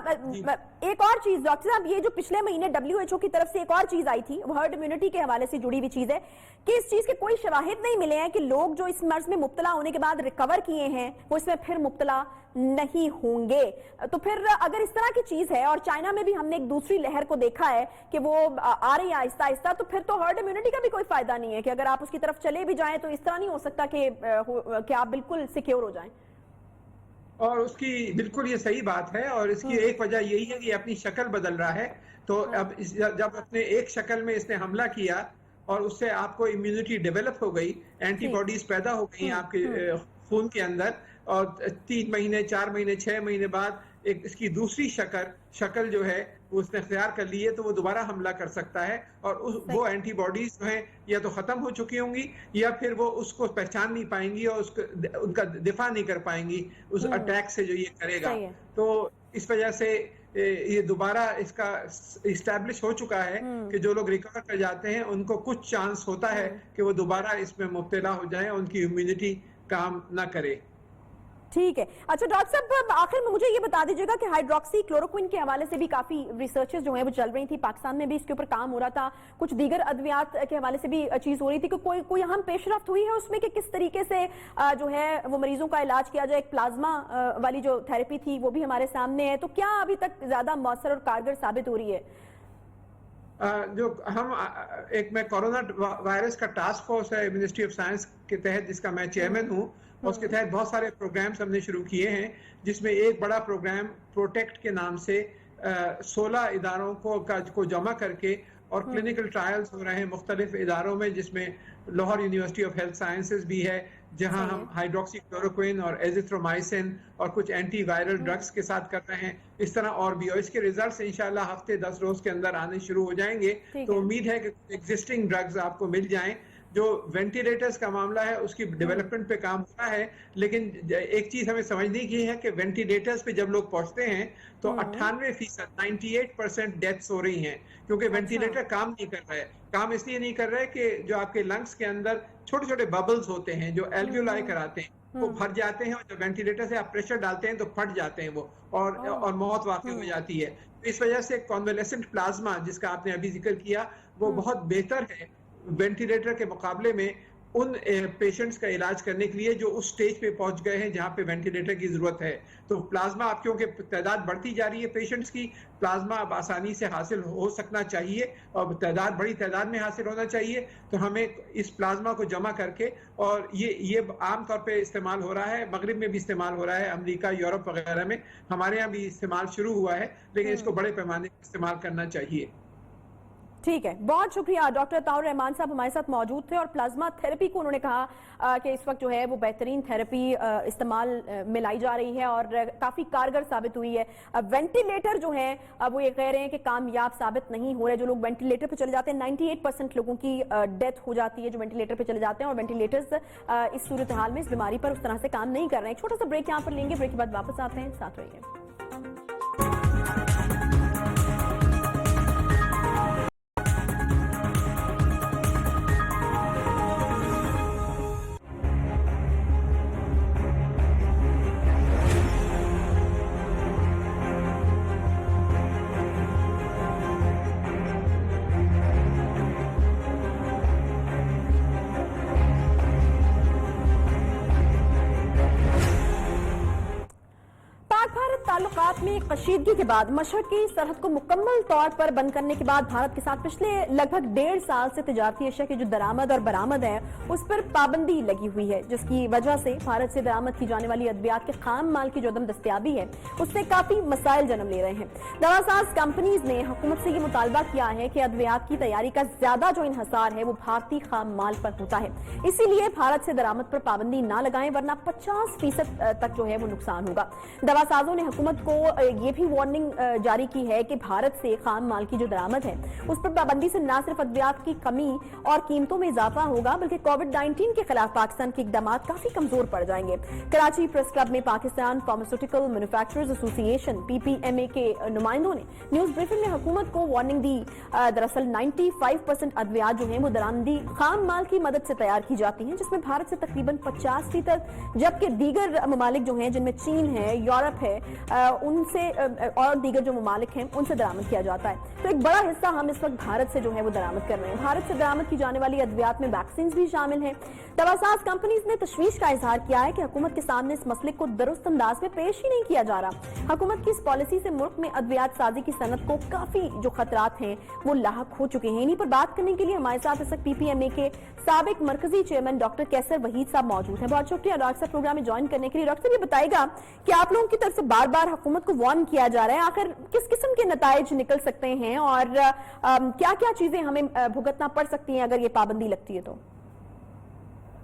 एक और चीज डॉक्टर साहब, ये जो पिछले महीने WHO की तरफ से एक और चीज आई थी वो हर्ड इम्यूनिटी के हवाले से जुड़ी हुई चीज है कि इस चीज के कोई शवाहिद नहीं मिले हैं कि लोग जो इस मर्ज में मुब्तला होने के बाद रिकवर किए हैं वो इसमें फिर मुब्तला नहीं होंगे। तो फिर अगर इस तरह की चीज है, और चाइना में भी हमने एक दूसरी लहर को देखा है कि वो आ रही है आहिस्ता आहिस्ता, तो फिर तो हर्ड इम्यूनिटी का भी कोई फायदा नहीं है कि अगर आप उसकी तरफ चले भी जाएं तो इस तरह नहीं हो सकता कि आप बिल्कुल सिक्योर हो जाएं। और उसकी बिल्कुल ये सही बात है, और इसकी एक वजह यही है कि अपनी शक्ल बदल रहा है। तो अब जब अपने एक शक्ल में इसने हमला किया और उससे आपको इम्यूनिटी डेवलप हो गई, एंटीबॉडीज पैदा हो गई आपके खून के अंदर, और 3 महीने 4 महीने 6 महीने बाद एक इसकी दूसरी शक्ल जो है वो उसने इख्तियार कर ली है, तो वो दोबारा हमला कर सकता है, और वो एंटीबॉडीज जो हैं या तो खत्म हो चुकी होंगी या फिर वो उसको पहचान नहीं पाएंगी और उनका दिफा नहीं कर पाएंगी उस अटैक से जो ये करेगा। तो इस वजह से ये दोबारा इसका इस्टेब्लिश हो चुका है कि जो लोग रिकवर कर जाते हैं उनको कुछ चांस होता है कि वो दोबारा इसमें मुब्तला हो जाए, उनकी इम्यूनिटी काम ना करे। ठीक है। अच्छा डॉक्टर साहब, आखिर में मुझे ये बता दीजिएगा कि हाइड्रोक्सी क्लोरोक्विन के हवाले से भी काफी रिसर्चेस जो है वो चल रही थी, पाकिस्तान में भी इसके ऊपर काम हो रहा था, कुछ दीगर अद्वियात के हवाले से भी चीज हो रही थी कि कोई अहम पेशरफ्त हुई है उसमें कि किस तरीके से जो है वो मरीजों का इलाज किया जाए? एक प्लाज्मा वाली जो थेरेपी थी वो भी हमारे सामने है, तो क्या अभी तक ज्यादा मौसर और कारगर साबित हो रही है? जो हम मैं कोरोना वायरस का टास्क फोर्स है मिनिस्ट्री ऑफ साइंस के तहत, जिसका मैं चेयरमैन हूँ, उसके तहत बहुत सारे प्रोग्राम्स हमने शुरू किए हैं, जिसमें एक बड़ा प्रोग्राम प्रोटेक्ट के नाम से 16 इदारों को जमा करके और क्लिनिकल ट्रायल्स हो रहे हैं मुख्तलिफ इदारों में, जिसमें Lahore university of health sciences भी है, जहां हम हाइड्रोक्सी क्लोरोक्विन और एजिथ्रोमाइसिन और कुछ एंटी वायरल ड्रग्स के साथ कर रहे हैं, इस तरह और भी, और इसके रिजल्ट्स इंशाल्लाह हफ्ते 10 रोज के अंदर आने शुरू हो जाएंगे। तो उम्मीद है कि एग्जिस्टिंग ड्रग्स आपको मिल जाएं جو وینٹیلیٹرز کا معاملہ ہے اس کی ڈیولپمنٹ پہ کام ہو رہا ہے، لیکن ایک چیز ہمیں سمجھنے کی ہے کہ وینٹیلیٹرز پہ جب لوگ پہنچتے ہیں تو 98% 98% ڈیتھس ہو رہی ہیں، کیونکہ وینٹیلیٹر کام نہیں کر رہا ہے. کام اس لیے نہیں کر رہا ہے کہ جو آپ کے لنگس کے اندر چھوٹے چھوٹے ببلز ہوتے ہیں جو ایلویولائی کراتے ہیں وہ بھر جاتے ہیں، اور جب وینٹیلیٹر سے آپ پریشر ڈالتے ہیں تو پھٹ جاتے ہیں وہ، اور موت واقع ہو جاتی ہے. اس وجہ سے کنوالسنٹ پلازما جس کا آپ نے ابھی ذکر کیا وہ بہت بہتر ہے وینٹیلیٹر کے مقابلے میں ان پیشنٹس کا علاج کرنے کے لیے جو اس سٹیج پہ پہنچ گئے ہیں جہاں پہ وینٹیلیٹر کی ضرورت ہے. تو پلازما اب کیونکہ تعداد بڑھتی جا رہی ہے پیشنٹس کی، پلازما اب آسانی سے حاصل ہو سکنا چاہیے اور بڑی تعداد میں حاصل ہونا چاہیے. تو ہمیں اس پلازما کو جمع کر کے، اور یہ عام طور پہ استعمال ہو رہا ہے، مغرب میں بھی استعمال ہو رہا ہے، امریکہ یورپ وغیرہ میں، ہمارے یہاں بھی استعمال شروع ہوا ہے، لیکن اس کو بڑے پیمانے پر استعمال کرنا چاہیے. ٹھیک ہے، بہت شکریہ. ڈاکٹر عطاء الرحمان صاحب ہمارے ساتھ موجود تھے اور پلازما تھراپی کو انہوں نے کہا کہ اس وقت جو ہے وہ بہترین تھراپی استعمال میں لائی جا رہی ہے اور کافی کارگر ثابت ہوئی ہے. وینٹیلیٹر جو ہیں وہ یہ کہہ رہے ہیں کہ کامیاب ثابت نہیں ہو رہے. جو لوگ وینٹیلیٹر پہ چلے جاتے ہیں 98% لوگوں کی ڈیتھ ہو جاتی ہے جو وینٹیلیٹر پہ چلے جاتے ہیں، اور وینٹیلیٹرز اس صورتحال میں اس بیماری پر اس طرح سے کام نہیں کر رہے ہیں. چھوٹا سا بریک یہاں پر لیں گے، بریک کے بعد واپس آتے ہیں، ساتھ رہیے. تعلقات میں کشیدگی کے بعد مشرقی سرحد کو مکمل طور پر بند کرنے کے بعد بھارت کے ساتھ پچھلے لگ بھگ 1.5 سال سے تجارتی اشیاء کی جو درآمد اور برآمد ہے اس پر پابندی لگی ہوئی ہے، جس کی وجہ سے بھارت سے درآمد کی جانے والی ادویات کے خام مال کی جو عدم دستیابی ہے اس سے کافی مسائل جنم لے رہے ہیں. دواساز کمپنیز نے حکومت سے یہ مطالبہ کیا ہے کہ ادویات کی تیاری کا زیادہ جو انحصار ہے وہ بھارتی خام مال پر ہوتا ہے، اسی لیے بھارت سے درآمد پر پابندی نہ لگائیں ورنہ 50% تک جو ہے وہ نقصان ہوگا. دواسازوں نے حکومت کو یہ بھی وارننگ جاری کی ہے کہ بھارت سے خام مال کی جو درآمد ہے اس پر پابندی سے نہ صرف ادویات کی کمی اور قیمتوں میں اضافہ ہوگا بلکہ کووڈ-19 کے خلاف پاکستان کے اقدامات کافی کمزور پڑ جائیں گے. کراچی پریس کلب میں پاکستان فارماسیوٹیکل مینوفیکچررز ایسوسی ایشن PPMA کے نمائندوں نے نیوز بریفنگ میں حکومت کو وارننگ دی. دراصل 95% ادویات جو ہیں وہ درآمدی خام مال کی مدد سے تیار کی جاتی ہیں، جس میں بھارت سے تقریباً 50%، جبکہ دیگر ممالک جو ہیں جن میں چین ہے، یورپ ہے، ان سے اور دیگر جو ممالک ہیں ان سے درآمد کیا جاتا ہے. تو ایک بڑا حصہ ہم اس وقت بھارت سے جو ہے وہ درآمد کر رہے ہیں. بھارت سے درآمد کی جانے والی ادویات میں ویکسینز بھی شامل ہیں. دواساز کمپنیز نے تشویش کا اظہار کیا ہے کہ حکومت کے سامنے اس مسئلے کو درست انداز میں پیش ہی نہیں کیا جا رہا. حکومت کی اس پالیسی سے ملک میں ادویات سازی کی صنعت کو کافی جو خطرات ہیں وہ لاحق ہو چکے ہیں. انہیں پر بات کرنے کے لیے ہمارے ساتھ اس وقت PPMA کے سابق مرکزی چیئرمین ڈاکٹر کیسر وحید صاحب موجود ہیں. بہت شکریہ ڈاکٹر صاحب پروگرام میں جوائن کرنے کے لیے. ڈاکٹر صاحب یہ بتائے گا کہ آپ لوگوں کی طرف سے بار بار حکومت کو وارن کیا جا رہا ہے، آخر کس قسم کے نتائج نکل سکتے ہیں اور کیا کیا چیزیں ہمیں بھگتنا پڑ سکتی ہیں اگر یہ پابندی لگتی ہے؟ تو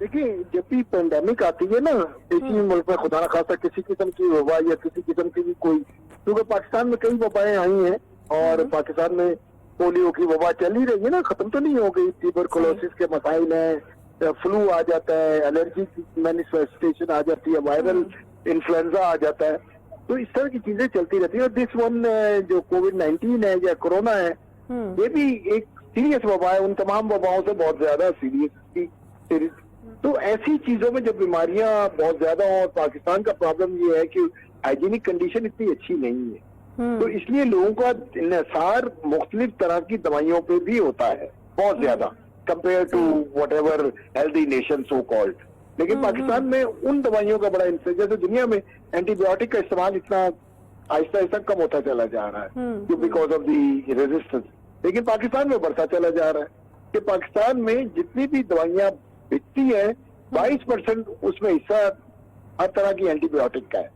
دیکھیں، جب بھی پینڈیمک آتی ہے نا کسی ملک میں، خدا نخواستہ کسی قسم کی وبا یا کسی قسم کی کوئی، کیونکہ پاکستان میں کئی وبائیں آئی ہیں اور پاکستان میں پولیو کی وبا چل ہی رہی ہے نا، ختم تو نہیں ہو گئی. ٹیوبرکلوسس کے مسائل ہیں، فلو آ جاتا ہے، الرجی کی مینیفیسٹیشن آ جاتی ہے، وائرل انفلوئنزا آ جاتا ہے. تو اس طرح کی چیزیں چلتی رہتی ہیں. اور دس ون جو کووڈ-19 ہے یا کورونا ہے، یہ بھی ایک سیریس وبا ہے، ان تمام وباؤں سے بہت زیادہ سیریس. تو ایسی چیزوں میں جب بیماریاں بہت زیادہ ہوں، اور پاکستان کا پرابلم یہ ہے کہ ہائیجینک کنڈیشن اتنی اچھی نہیں ہے، تو اس لیے لوگوں کا انحصار مختلف طرح کی دوائیوں پہ بھی ہوتا ہے بہت زیادہ compare to whatever healthy nation so called. لیکن پاکستان میں ان دوائیوں کا بڑا انتظار، جیسے دنیا میں اینٹی بایوٹک کا استعمال اتنا آہستہ آہستہ کم ہوتا چلا جا رہا ہے بیکاز آف دی ریزسٹنس، لیکن پاکستان میں بڑھتا چلا جا رہا ہے کہ پاکستان میں جتنی بھی دوائیاں بکتی ہے 22% اس میں حصہ ہر طرح کی اینٹی بایوٹک کا ہے.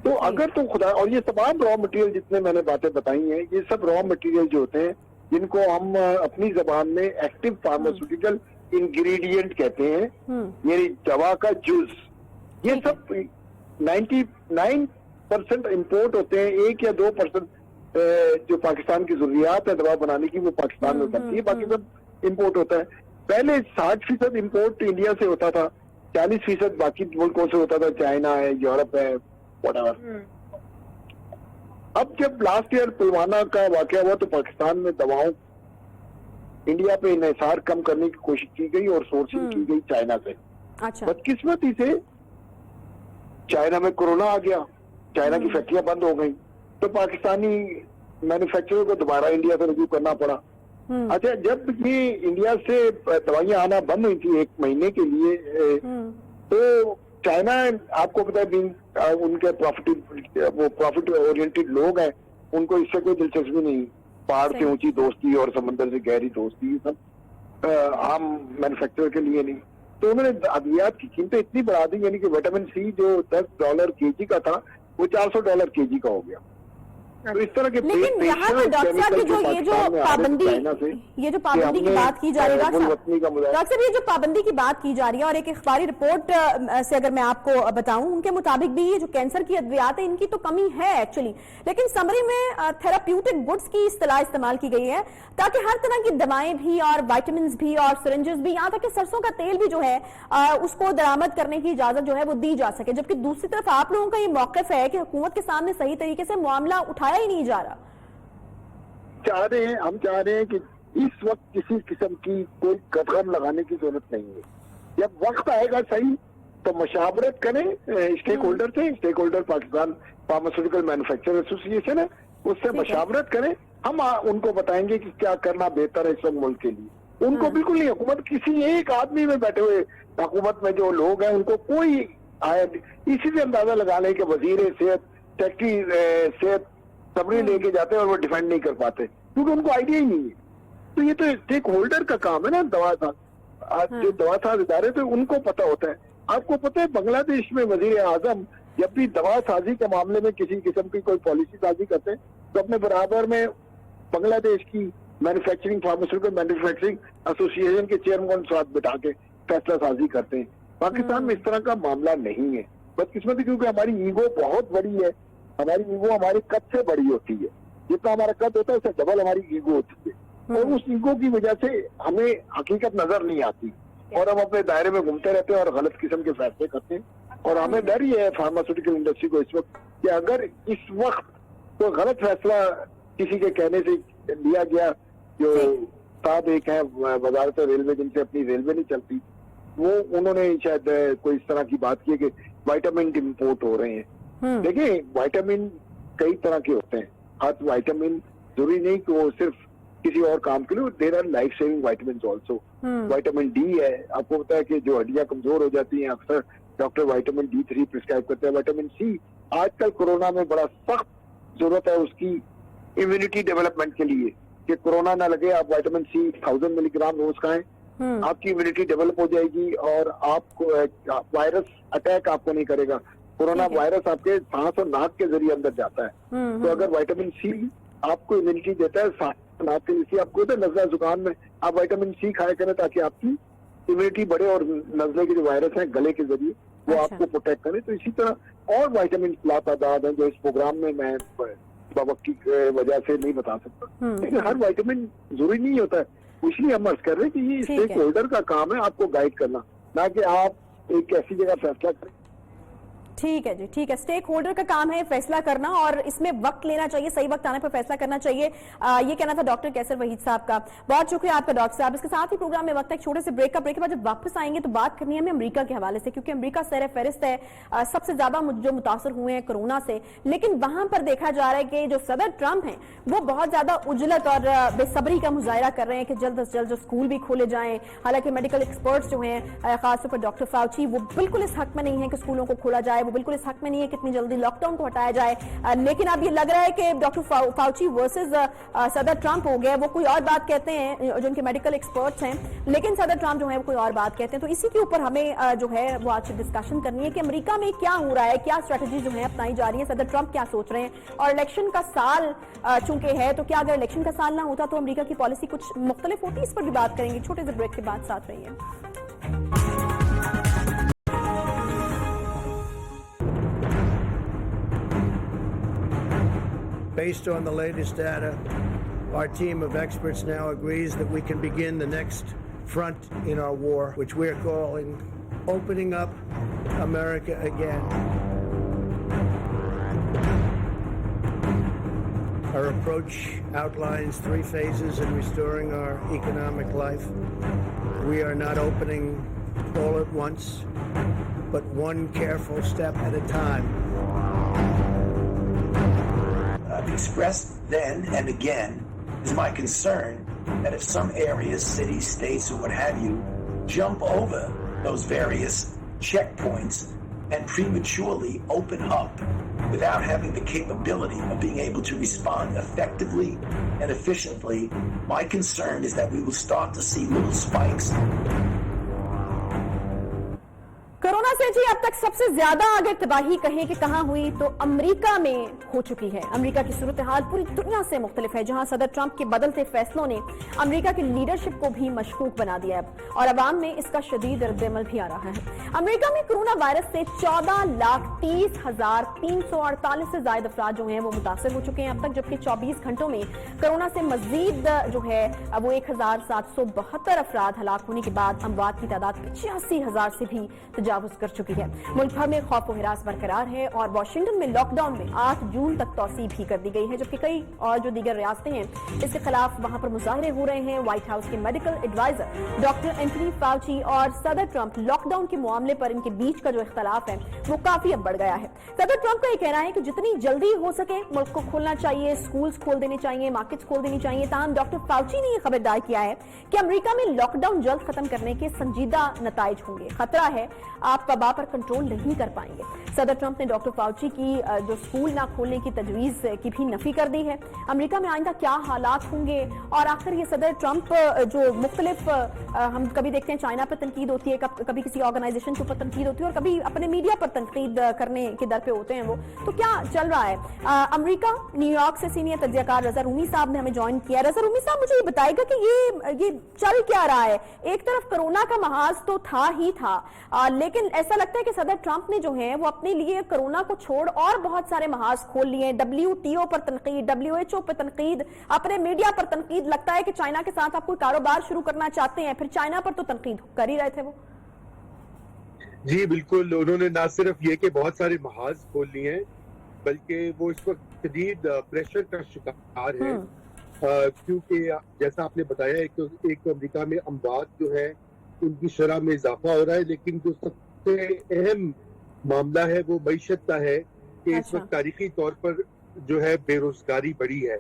تو اگر تو خدا، اور یہ تمام را مٹیریل جتنے میں نے باتیں بتائی ہیں، یہ سب را مٹیریل جو ہوتے ہیں جن کو ہم اپنی زبان میں ایکٹیو فارماسیوٹیکل انگریڈینٹ کہتے ہیں، یعنی دوا کا جز، یہ سب 99% امپورٹ ہوتے ہیں. 1 یا 2% جو پاکستان کی ضروریات ہے دوا بنانے کی وہ پاکستان میں بنتی ہے، باقی سب امپورٹ ہوتا ہے. पहले 60% इम्पोर्ट इंडिया से होता था, 40% बाकी मुल्कों से होता था, चाइना है, यूरोप है, व्हाटएवर। अब जब लास्ट ईयर पुलवामा का वाकया हुआ तो पाकिस्तान में दवाओं इंडिया पे इन्हिसार कम करने की कोशिश की गई और सोर्सिंग की गई चाइना से। अच्छा। बदकिस्मती से चाइना में कोरोना आ गया, चाइना की फैक्ट्रियां बंद हो गई, तो पाकिस्तानी मैन्युफैक्चरर को दोबारा इंडिया से रजू करना पड़ा। अच्छा, जब ये इंडिया से दवाइयां आना बंद हुई थी 1 महीने के लिए, तो चाइना, आपको पता है उनके प्रॉफिट ओरिएंटेड लोग हैं, उनको इससे कोई दिलचस्पी नहीं। पहाड़ से ऊंची दोस्ती और समंदर से गहरी दोस्ती, सब आम मैन्युफैक्चरर के लिए नहीं। तो उन्होंने अद्वियात की कीमतें इतनी बढ़ा दी, यानी कि विटामिन सी जो $10 केजी का था वो $400 केजी का हो गया। तो इस तरह के लेकिन यहाँ पे डॉक्टर साहब की जो पाबंदी की बात की जा रही है, डॉक्टर साहब ये जो पाबंदी की बात की जा रही है, और एक अखबारी रिपोर्ट से अगर मैं आपको बताऊं, उनके मुताबिक भी ये जो कैंसर की अद्वियात है इनकी तो कमी है एक्चुअली, लेकिन समरी में थेराप्यूटिक गुड्स की इस्तेलाह इस्तेमाल की गई है ताकि हर तरह की दवाएं भी और वाइटामिन भी और सिरिंजेस भी, यहाँ तक कि सरसों का तेल भी जो है उसको दरामद करने की इजाजत जो है वो दी जा सके। जबकि दूसरी तरफ आप लोगों का ये मौकफ है कि हुकूमत के सामने सही तरीके से मामला उठाया ही नहीं जा रहा। हम चाह रहे हैं कि इस वक्त किसी किस्म की कोई कदम लगाने की जरूरत नहीं है। जब वक्त आएगा सही तो मशावरत करें स्टेक होल्डर से। Stakeholder Pakistan pharmaceutical manufacturer association है, उससे मशावरत करें। हम उनको बताएंगे कि क्या करना बेहतर है इस वक्त मुल्क के लिए। उनको बिल्कुल नहीं, हुकूमत किसी एक आदमी में बैठे हुए हुकूमत में जो लोग हैं उनको कोई आया, इसी से अंदाजा लगा लें कि वजीर सेहत, सेक्रेटरी सेहत सबरी लेके जाते हैं और वो डिफेंड नहीं कर पाते क्योंकि उनको आइडिया ही नहीं है। तो ये तो स्टेक होल्डर का काम है ना, दवा साज जो दवा साज इदारे थे उनको पता होता है। आपको पता है बांग्लादेश में वजीर आजम जब भी दवा साजी के मामले में किसी किस्म की कोई पॉलिसी साजी करते हैं तो अपने बराबर में बांग्लादेश की मैन्युफैक्चरिंग फार्मास्यूटिकल मैन्युफैक्चरिंग एसोसिएशन के चेयरमैन के साथ बिठा के फैसला साजी करते हैं। पाकिस्तान में इस तरह का मामला नहीं है, बदकिस्मती क्योंकि हमारी ईगो बहुत बड़ी है। हमारी ईगो हमारे कद से बड़ी होती है, जितना हमारा कद होता है उससे डबल हमारी ईगो होती है, और उस ईगो की वजह से हमें हकीकत नजर नहीं आती और हम अपने दायरे में घूमते रहते हैं और गलत किस्म के फैसले करते हैं। और हमें डर ही है फार्मास्यूटिकल इंडस्ट्री को इस वक्त कि अगर इस वक्त कोई गलत फैसला किसी के कहने से लिया गया, जो साहब एक है वजारत रेलवे जिनसे अपनी रेलवे नहीं चलती, वो उन्होंने शायद कोई इस तरह की बात की कि वाइटामिन इम्पोर्ट हो रहे हैं। देखिए वाइटामिन कई तरह के होते हैं, हर वाइटामिन जरूरी नहीं कि वो सिर्फ किसी और काम के लिए, there are life saving vitamin also. Vitamin D है, आपको पता है कि जो हड्डियां कमजोर हो जाती हैं अक्सर डॉक्टर वाइटामिन D3 प्रिस्क्राइब करते हैं। वाइटामिन सी आजकल कोरोना में बड़ा सख्त जरूरत है उसकी इम्यूनिटी डेवलपमेंट के लिए कि कोरोना ना लगे। आप वाइटामिन सी 1000 मिलीग्राम रोज खाएं, आपकी इम्यूनिटी डेवलप हो जाएगी और आपको वायरस अटैक आपको नहीं करेगा। कोरोना वायरस आपके सांस और नाक के जरिए अंदर जाता है, तो अगर वाइटामिन सी आपको इम्यूनिटी देता है सांस और नाक के जरिए, आपको तो नजला जुकाम में आप वाइटामिन सी खाया करें ताकि आपकी इम्यूनिटी बढ़े और नजले के जो वायरस हैं गले के जरिए वो आपको प्रोटेक्ट करे। तो इसी तरह और वाइटामिन लातादाद है जो इस प्रोग्राम में मैं वक्त की वजह से नहीं बता सकता, लेकिन हर वाइटामिन जरूरी नहीं होता है। इसलिए हम अर्ज कर रहे हैं कि ये स्टेक होल्डर का काम है आपको गाइड करना, ना कि आप एक ऐसी जगह फैसला करें। ठीक है जी, ठीक है। स्टेक होल्डर का काम है फैसला करना और इसमें वक्त लेना चाहिए, सही वक्त आने पर फैसला करना चाहिए। ये कहना था डॉक्टर कैसर वहीद साहब का। बहुत शुक्रिया आपका डॉक्टर साहब। इसके साथ ही प्रोग्राम में वक्त है एक छोटे से ब्रेक का। ब्रेक के बाद जब वापस आएंगे तो बात करनी है हमें अमेरिका के हवाले से, क्योंकि अमेरिका सर फहरिस्त है सबसे ज्यादा जो मुतासर हुए हैं कोरोना से, लेकिन वहां पर देखा जा रहा है कि जो सदर ट्रंप हैं वो बहुत ज्यादा उजलत और बेसब्री का मुजाहरा कर रहे हैं कि जल्द से जल्द जो स्कूल भी खोले जाएं। हालांकि मेडिकल एक्सपर्ट्स जो हैं खासतौर पर डॉक्टर फाउची वो बिल्कुल इस हक में नहीं है कि स्कूलों को खोला जाए, वो बिल्कुल इस हक में नहीं है कितनी जल्दी लॉकडाउन को हटाया जाए। लेकिन अब ये लग रहा है कि डॉक्टर फाउची वर्सेस सदर ट्रंप हो गया। वो कोई और बात कहते हैं जो उनके मेडिकल एक्सपर्ट्स हैं, लेकिन सदर ट्रंप जो है वो कोई और बात कहते हैं। तो इसी के ऊपर हमें जो है वो आज डिस्कशन करनी है कि अमेरिका में क्या हो रहा है, क्या स्ट्रेटजी जो है अपनाई जा रही है, सदर ट्रंप क्या सोच रहे हैं। और इलेक्शन का साल चूंकि है तो क्या अगर इलेक्शन का साल ना होता तो अमेरिका की पॉलिसी कुछ मुख्तलिफ होती, इस पर भी बात करेंगे। छोटे से ब्रेक के बाद साथ रहिए। Based on the latest data, our team of experts now agrees that we can begin the next front in our war, which we're calling Opening Up America Again. Our approach outlines 3 phases in restoring our economic life. We are not opening all at once, but one careful step at a time. I've expressed then and again is my concern that if some areas, cities, states, or what have you, jump over those various checkpoints and prematurely open up without having the capability of being able to respond effectively and efficiently, my concern is that we will start to see little spikes. Corona से जी अब तक सबसे ज्यादा अगर तबाही कहें कि कहां हुई तो अमेरिका में हो चुकी है। अमेरिका की सूरत हाल पूरी दुनिया से मुख्तलिफ है, जहां सदर ट्रंप के बदलते फैसलों ने अमेरिका की लीडरशिप को भी मशकूक बना दिया है और अवाम में इसका शदीद रद्द-ए-अमल भी आ रहा है। अमेरिका में कोरोना वायरस से 14,30,348 से ज्यादा अफराद जो हैं वो मुतासर हो चुके हैं अब तक, जबकि 24 घंटों में कोरोना से मजीद जो है वो 1,772 अफराद हलाक होने के बाद अमवात की तादाद 85,000 से भी तजावुज कर चुकी है। मुल्क भर में खौफ व हिरास बरकरार है और वाशिंगटन में लॉकडाउन में 8 जून तक तौसीह भी कर दी गई है, जबकि कई और जो दीगर रियासतें हैं इसके खिलाफ वहां पर मुजाहरे हो रहे हैं। व्हाइट हाउस के medical adviser doctor Anthony Fauci और सदर ट्रंप लॉकडाउन के मामले पर इनके बीच का जो इख्तलाफ है वो काफी अब बढ़ गया है। सदर ट्रंप का ये कहना है कि जितनी जल्दी हो सके मुल्क को खोलना चाहिए, स्कूल्स खोल देने चाहिए, मार्केट्स खोल देनी चाहिए। ताहम डॉक्टर फाउची ने यह खबरदार किया है कि अमेरिका में लॉकडाउन जल्द खत्म करने के संजीदा नताइज होंगे। खतरा है आप वबा पर कंट्रोल नहीं कर पाएंगे। सदर ट्रंप ने डॉक्टर फाउची की जो स्कूल ना खोलने की तजवीज की भी नफी कर दी है। अमेरिका में आइंदा क्या हालात होंगे और आखिर ये सदर ट्रंप जो मुख्तलिफ हम कभी देखते हैं चाइना पर तनकीद होती है, कभी किसी ऑर्गेनाइजेशन के ऊपर तनकीद होती है और कभी अपने मीडिया पर तनकीद करने के दर पे होते हैं वो, तो क्या चल रहा है? अमेरिका न्यूयॉर्क से सीनियर तज्जियाकार रजा रूमी साहब ने हमें ज्वाइन किया। रजा रूमी साहब मुझे ये बताएगा कि ये चल क्या रहा है? एक तरफ कोरोना का महाज तो था ही था, लेकिन ऐसा लगता है कि सदर ट्रंप ने जो है वो अपने लिए कोरोना को छोड़ और बहुत सारे महाज खोल लिए। WTO पर तनकीद, WHO पर तनकीद, अपने मीडिया पर तनकीद। लगता है कि चाइना के साथ आप कोई कारोबार शुरू करना चाहते हैं, फिर चाइना पर तो तनकीद कर ही रहे थे वो। जी बिल्कुल, उन्होंने ना सिर्फ ये कि बहुत सारे महाज खोल लिए हैं बल्कि वो इस वक्त शदीद प्रेशर का शिकार है, क्योंकि जैसा आपने बताया एक तो अमेरिका में अमवात जो है उनकी शरह में इजाफा हो रहा है, लेकिन जो सबसे अहम मामला है वो मईशत का है कि इस वक्त तारीखी तौर पर जो है बेरोजगारी बढ़ी है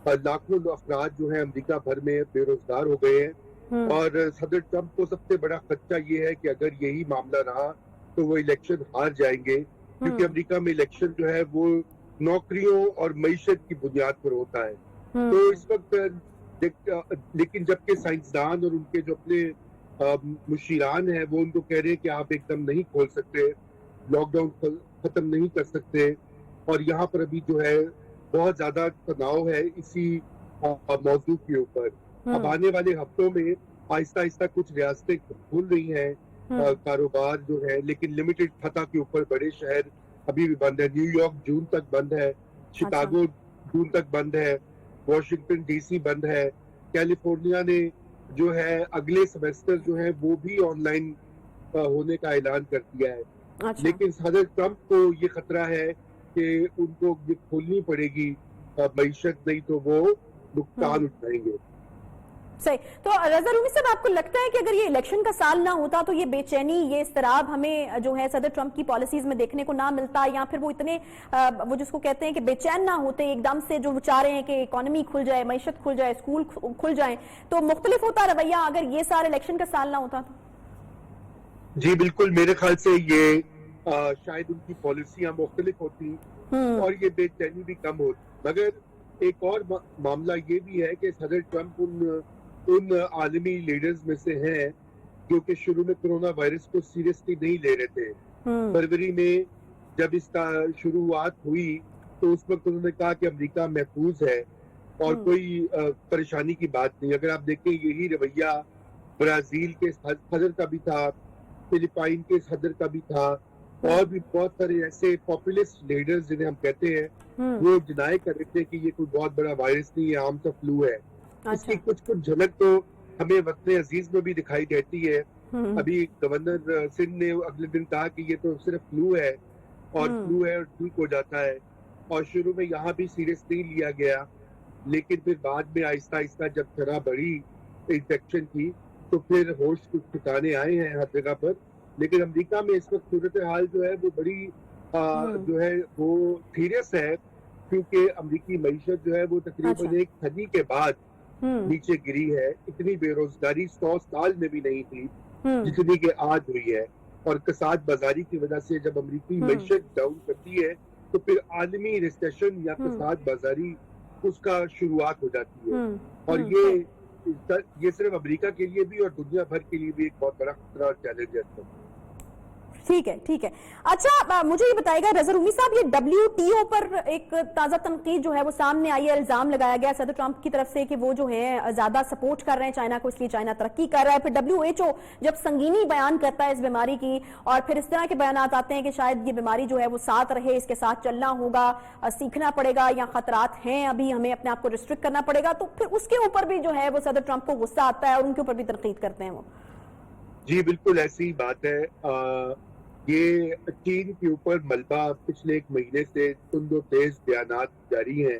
और लाखों अफराद जो है अमेरिका भर में बेरोजगार हो गए हैं। और सदर ट्रंप को सबसे बड़ा खदशा ये है कि अगर यही मामला रहा तो वो इलेक्शन हार जाएंगे, क्योंकि अमेरिका में इलेक्शन जो है वो नौकरियों और मईशत की बुनियाद पर होता है। तो इस वक्त लेकिन जबकि साइंसदान और उनके जो अपने मुशीरान हैं वो उनको कह रहे हैं कि आप एकदम नहीं खोल सकते, लॉकडाउन खत्म नहीं कर सकते, और यहाँ पर अभी जो है बहुत ज्यादा तनाव है इसी मौजू के ऊपर। अब आने वाले हफ्तों में आहिस्ता आहिस्ता कुछ रियासतें खुल रही हैं, कारोबार जो है, लेकिन लिमिटेड सतह के ऊपर बड़े शहर अभी भी बंद है। न्यूयॉर्क जून तक बंद है, शिकागो जून तक बंद है, वॉशिंगटन DC बंद है, कैलिफोर्निया ने जो है अगले सेमेस्टर जो है वो भी ऑनलाइन होने का ऐलान कर दिया है। लेकिन सदर ट्रंप को ये खतरा है कि उनको ये खोलनी पड़ेगी मईशत, नहीं तो वो नुकसान उठाएंगे। सही। तो रजा रूमी साहब, आपको लगता है कि अगर ये इलेक्शन का साल ना होता तो ये बेचैनी, ये इस्तराब हमें जो है सदर ट्रंप की पॉलिसीज में देखने को ना मिलता, या फिर वो इतने वो जिसको कहते हैं कि बेचैन ना होते एकदम से, जो वो चाह रहे हैं कि इकोनॉमी खुल जाए, मईशत खुल जाए, स्कूल खुल जाए, तो मुख्तलिफ होता रवैया अगर ये सारा इलेक्शन का साल ना होता तो? जी बिल्कुल, मेरे ख्याल से ये शायद उनकी पॉलिसियां मुख्तलिफ होती और ये बेचैनी भी कम होती। मगर एक और मामला ये भी है कि सदर ट्रंप उन आलमी लीडर्स में से हैं जो कि शुरू में कोरोना वायरस को सीरियसली नहीं ले रहे थे। फरवरी में जब इसका शुरुआत हुई तो उस वक्त उन्होंने कहा कि अमेरिका महफूज है और कोई परेशानी की बात नहीं। अगर आप देखें यही रवैया ब्राजील के सदर का भी था, फिलिपाइन के सदर का भी था, और भी बहुत सारे ऐसे पॉपुलिस्ट लीडर्स जिन्हें हम कहते हैं वो डिनाई कर रहे थे कि ये कोई बहुत बड़ा वायरस नहीं है, आम सा फ्लू है। इसकी कुछ झलक तो हमें वतन अजीज में भी दिखाई देती है। अभी गवर्नर सिंह ने अगले दिन कहा कि ये तो सिर्फ फ्लू है और फ्लू है और ठीक हो जाता है, और शुरू में यहाँ भी सीरियस नहीं लिया गया, लेकिन फिर बाद में आहिस्ता आहिस्ता जब तरह बढ़ी इन्फेक्शन की तो फिर होश कुछ ठिकाने आए हैं हर जगह पर। लेकिन अमेरिका में इस वक्त सूरत हाल जो है वो बड़ी जो है वो सीरियस है, क्योंकि अमेरिकी मईशत जो है वो तकरीबन एक सदी के बाद नीचे गिरी है। इतनी बेरोजगारी 100 साल में भी नहीं थी जितनी कि आज हुई है, और कसाद बाजारी की वजह से जब अमेरिकी मईशत डाउन करती है तो फिर आलमी रिसेशन या कसाद बाजारी उसका शुरुआत हो जाती है। और ये सिर्फ अमेरिका के लिए भी और दुनिया भर के लिए भी एक बहुत बड़ा खतरा और चैलेंज है। ठीक है, ठीक है। अच्छा, मुझे ये बताइएगा रज़ा रूमी साहब, ये WTO पर एक ताजा तनकीद जो है वो सामने आई है, इल्जाम लगाया गया सदर ट्रंप की तरफ से कि वो जो है ज्यादा सपोर्ट कर रहे हैं चाइना को, इसलिए चाइना तरक्की कर रहा है। फिर WHO जब संगीनी बयान करता है इस बीमारी की, और फिर इस तरह के बयान आते हैं कि शायद ये बीमारी जो है वो साथ रहे, इसके साथ चलना होगा, सीखना पड़ेगा, या खतरात हैं, अभी हमें अपने आप को रिस्ट्रिक्ट करना पड़ेगा, तो फिर उसके ऊपर भी जो है वो सदर ट्रंप को गुस्सा आता है और उनके ऊपर भी तनकीद करते हैं वो। जी बिल्कुल ऐसी ही बात है। ये चीन के ऊपर मलबा पिछले एक महीने से तुंदो तेज बयानात जारी हैं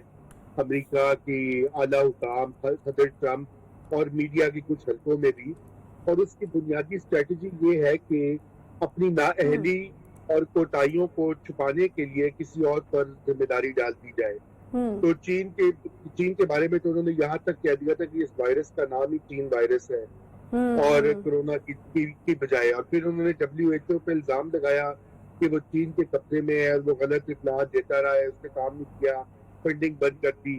अमेरिका की आला हुकाम, सदर ट्रंप और मीडिया की कुछ हलकों में भी, और उसकी बुनियादी स्ट्रेटजी ये है कि अपनी नाअहली और कोताहियों को छुपाने के लिए किसी और पर जिम्मेदारी डाल दी जाए। तो चीन के बारे में तो उन्होंने यहाँ तक कह दिया था कि इस वायरस का नाम ही चीन वायरस है और कोरोना की बजाय, और फिर उन्होंने WHO पे इल्जाम लगाया कि वो चीन के कब्जे में है, वो गलत इत्तलात देता रहा है, उसने काम नहीं किया, फंडिंग बंद कर दी।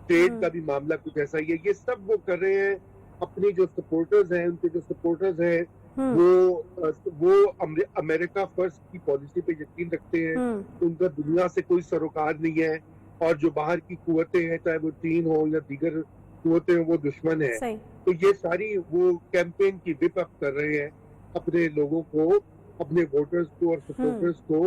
ट्रेड का भी मामला कुछ ऐसा ही है। ये सब वो कर रहे हैं, अपने जो सपोर्टर्स हैं, उनके जो सपोर्टर्स हैं वो अमेरिका फर्स्ट की पॉलिसी पे यकीन रखते हैं, उनका दुनिया से कोई सरोकार नहीं है, और जो बाहर की कुव्वतें हैं चाहे वो चीन हो या दीगर कुव्वतें वो दुश्मन है। तो ये सारी वो कैंपेन की विप अप कर रहे हैं अपने लोगों को, अपने वोटर्स को और सपोर्टर्स को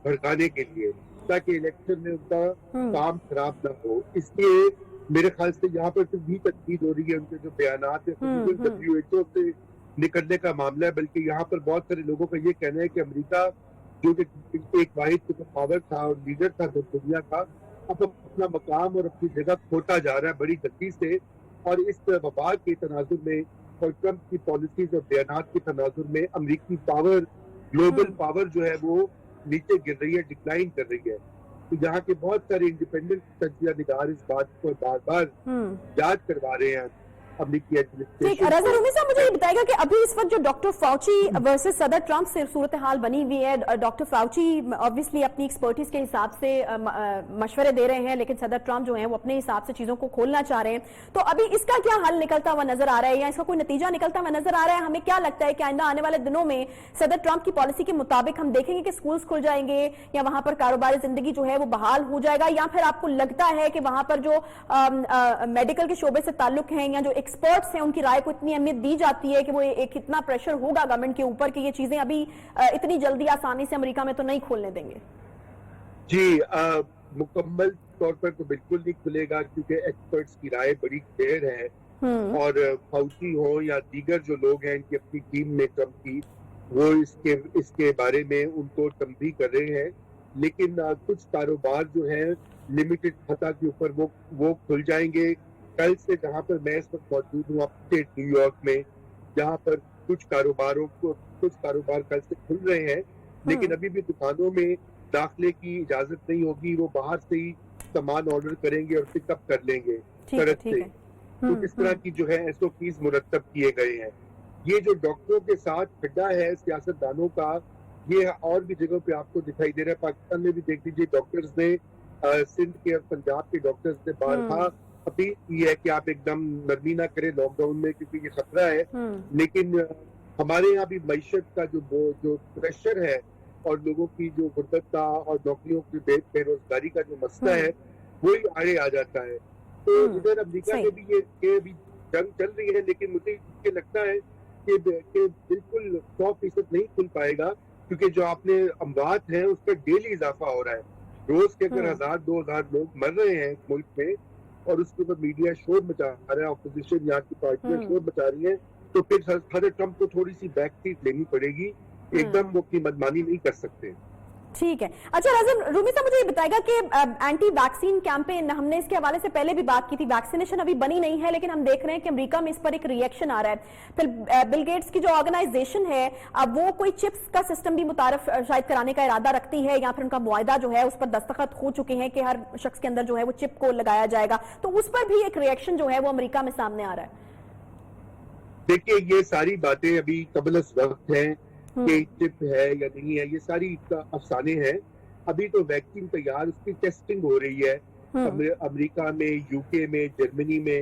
भड़काने के लिए, ताकि इलेक्शन में उनका काम खराब ना हो। इसलिए मेरे ख्याल से यहाँ पर तो भी तकलीफ हो रही है उनके जो बयानात है, WHO से निकलने का मामला है, बल्कि यहाँ पर बहुत सारे लोगों का ये कहना है कि अमेरिका जो कि एक वाहिद सुपर पावर था और लीडर था दुनिया का, अब अपना मकाम और अपनी जगह खोता जा रहा है बड़ी गति से। और इस वबा के तनाजुर में और ट्रंप की पॉलिसीज और बयानात के तनाजुर में अमेरिकी पावर, ग्लोबल पावर जो है वो नीचे गिर रही है, डिक्लाइन कर रही है। तो यहाँ के बहुत सारे इंडिपेंडेंट तज्जिया निगार इस बात को बार बार याद करवा रहे हैं अमेरिकी ठीक। रज़ा रूमी साहब, मुझे ये बताएगा कि अभी इस वक्त जो डॉक्टर फाउची वर्सेस सदर ट्रंप से सूरत हाल बनी हुई है, डॉक्टर फाउची ऑब्वियसली अपनी एक्सपर्टीज के हिसाब से मशवरे दे रहे हैं, लेकिन सदर ट्रंप जो है वो अपने हिसाब से चीजों को खोलना चाह रहे हैं। तो अभी इसका क्या हल निकलता हुआ नजर आ रहा है, या इसका कोई नतीजा निकलता हुआ नजर आ रहा है? हमें क्या लगता है कि आइंदा आने वाले दिनों में सदर ट्रंप की पॉलिसी के मुताबिक हम देखेंगे कि स्कूल्स खुल जाएंगे, या वहां पर कारोबारी जिंदगी जो है वो बहाल हो जाएगा, या फिर आपको लगता है कि वहां पर जो मेडिकल के शोबे से ताल्लुक हैं या जो एक्सपर्ट्स हैं उनकी राय को इतनी अहमियत दी जाती है कि वो एक इतना प्रेशर होगा गवर्नमेंट के ऊपर कि ये चीजें अभी इतनी जल्दी आसानी से अमेरिका में तो नहीं खोलने देंगे? जी मुकम्मल तौर पर तो बिल्कुल नहीं खुलेगा, क्योंकि एक्सपर्ट्स की राय बड़ी क्लियर है, और फाउची हो या दीगर जो लोग हैं इनकी अपनी टीम में ट्रंप की, वो इसके बारे में उनको तंबीह कर रहे हैं। लेकिन कुछ कारोबार जो है लिमिटेड खता के ऊपर वो खुल जाएंगे कल से। जहाँ पर मैं इस वक्त मौजूद हूँ अपस्टेट न्यूयॉर्क में, जहाँ पर कुछ कारोबार कल से खुल रहे हैं, लेकिन अभी भी दुकानों में दाखिले की इजाजत नहीं होगी, वो बाहर से ही सामान ऑर्डर करेंगे और पिकअप कर लेंगे सड़क से। तो इस तरह की जो है SOPs मुरतब किए गए हैं। ये जो डॉक्टरों के साथ खड्डा है सियासतदानों का, ये और भी जगहों पे आपको दिखाई दे रहा है। पाकिस्तान में भी देख लीजिए, डॉक्टर्स ने सिंध के और पंजाब के डॉक्टर्स ने बारहा अपील की है कि आप एकदम नरमी ना करें लॉकडाउन में, क्योंकि ये खतरा है। लेकिन हमारे यहाँ भी मईशत का जो प्रेशर है और लोगों की जो गुर्बत का और नौकरियों की बेरोजगारी का जो मसला है वही आगे आ जाता है। तो इधर अमेरिका में भी ये भी जंग चल रही है, लेकिन मुझे ये लगता है कि बिल्कुल 100% नहीं खुल पाएगा, क्योंकि जो आपने अमवात हैं उसका डेली इजाफा हो रहा है। रोज के अगर 1000-2000 लोग मर रहे हैं मुल्क में, اور اس کے اوپر میڈیا شور مچا رہا ہے, اپوزیشن یہاں کی پارٹیاں شور مچا رہی ہیں, تو پھر صدر ٹرمپ کو تھوڑی سی بیک سیٹ لینی پڑے گی, ایک دم وہ اپنی منمانی نہیں کر سکتے. ٹھیک ہے. اچھا رضا رومی صاحب مجھے یہ بتائے گا کہ اینٹی ویکسین کیمپین, ہم نے اس کے حوالے سے پہلے بھی بات کی تھی, ویکسینیشن ابھی بنی نہیں ہے لیکن ہم دیکھ رہے ہیں کہ امریکہ میں اس پر ایک ری ایکشن آ رہا ہے. پھر بل گیٹس کی جو آرگنائزیشن ہے اب وہ کوئی چپس کا سسٹم بھی متعارف شاید کرانے کا ارادہ رکھتی ہے, یا پھر ان کا معاہدہ جو ہے اس پر دستخط ہو چکے ہیں کہ ہر شخص کے اندر جو ہے وہ چپ کو لگایا جائے گا, تو اس پر بھی ایک ری ایکشن جو ہے وہ امریکہ میں سامنے آ رہا ہے. دیکھیے یہ ساری باتیں ابھی قبل از وقت ہیں کہ چپ ہے یا نہیں ہے, یہ ساری افسانے ہیں. ابھی تو ویکسین تیار, اس کی ٹیسٹنگ ہو رہی ہے امریکہ میں, یو کے میں, جرمنی میں,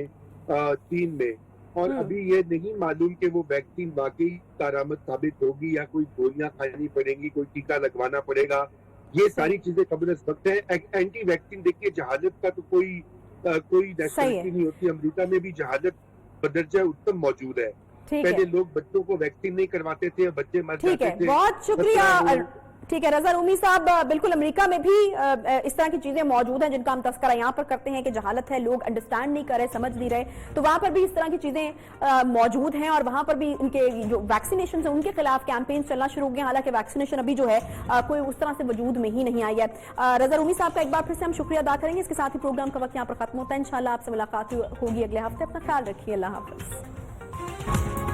چین میں, اور ابھی یہ نہیں معلوم کہ وہ ویکسین واقعی کارآمد ثابت ہوگی یا کوئی گولیاں کھانی پڑیں گی, کوئی ٹیکہ لگوانا پڑے گا. یہ ساری چیزیں قبل از وقت ہیں. اینٹی ویکسین دیکھیے جہالت کا تو کوئی نیشنلٹی نہیں ہوتی. امریکہ میں بھی جہالت بدرجہ اتم موجود ہے. پہلے لوگ بچوں کو ویکسین نہیں کرواتے تھے, بچے مر جاتے تھے. بہت شکریہ. ٹھیک ہے رضا رومی صاحب, بالکل امریکہ میں بھی اس طرح کی چیزیں موجود ہیں جن کا ہم تذکرہ یہاں پر کرتے ہیں کہ جہالت ہے, لوگ انڈرسٹینڈ نہیں کر رہے, سمجھ نہیں رہے, تو وہاں پر بھی اس طرح کی چیزیں موجود ہیں, اور وہاں پر بھی ان کے جو ویکسینیشن ہیں ان کے خلاف کیمپین چلنا شروع ہو گئے, حالانکہ ویکسینیشن ابھی جو ہے کوئی اس طرح سے وجود میں ہی نہیں آئی ہے. رضا رومی صاحب کا ایک بار پھر سے ہم شکریہ ادا کریں گے. اس کے ساتھ ہی پروگرام کا وقت یہاں پر ختم ہوتا ہے. انشاءاللہ آپ سے ملاقات ہوگی اگلے ہفتے. اپنا خیال رکھیے. اللہ حافظ.